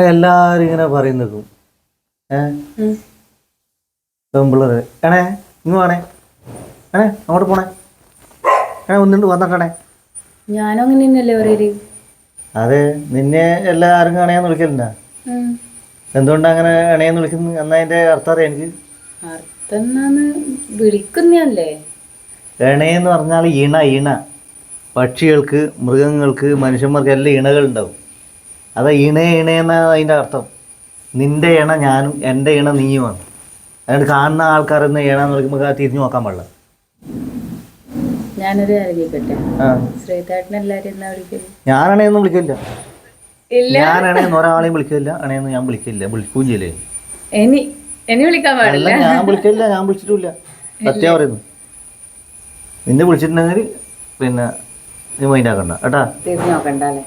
എല്ലാരും ഇങ്ങനെ പറയും നിൽക്കും. പെമ്പിള്ളേര് ഏണേ ഇങ്ങ് വേണേ അങ്ങോട്ട് പോണേ ഒന്നുണ്ട് വന്നിട്ടണേ. ഞാനും അങ്ങനെ തന്നെയല്ലേ പറയല്. അതെ, നിന്നെ എല്ലാരും അണയാന്ന് വിളിക്കലുണ്ടാ? എന്തുകൊണ്ടാ അങ്ങനെ അണയാന്ന് വിളിക്കുന്നത്? എന്നാ അതിന്റെ അർത്ഥം അറിയാം എനിക്ക്. അർത്ഥം വിളിക്കുന്നല്ലേ? ഇണയെന്ന് പറഞ്ഞാൽ ഇണ പക്ഷികൾക്ക്, മൃഗങ്ങൾക്ക്, മനുഷ്യന്മാർക്ക് എല്ലാം ഇണകൾ ഉണ്ടാവും. അതാ ഇണയെന്നാ അതിൻ്റെ അർത്ഥം. നിന്റെ ഇണ ഞാനും എൻ്റെ ഇണ നീയുമാണ്. അതുകൊണ്ട് കാണുന്ന ആൾക്കാരെന്ന് ഇണന്ന് വിളിക്കുമ്പോൾ തിരിഞ്ഞു നോക്കാൻ പാടില്ല. ഞാനൊരു അറിയിക്കട്ടെ, ശ്രീതാട്ടൻ എല്ലാരും എന്നാ വിളിക്കല്? ഞാൻ അണയൊന്നും വിളിക്കില്ല. ഞാൻ അണയെന്ന് ഒരാളെയും വിളിക്കില്ല. അണയെന്ന് ഞാൻ വിളിക്കില്ല, വിളിക്കുകയും ചെയ്യില്ലേ. എനി വിളിക്കാൻ പാടില്ല. ഞാൻ വിളിക്കില്ല, ഞാൻ വിളിച്ചിട്ടില്ല. സത്യം പറയുന്നു. നിന്നെ വിളിച്ചിട്ടുണ്ടെങ്കിൽ പിന്നെ നീ മൈൻഡ് ആക്കണ്ട കേട്ടാ. തിരിഞ്ഞു നോക്കണ്ടല്ലേ.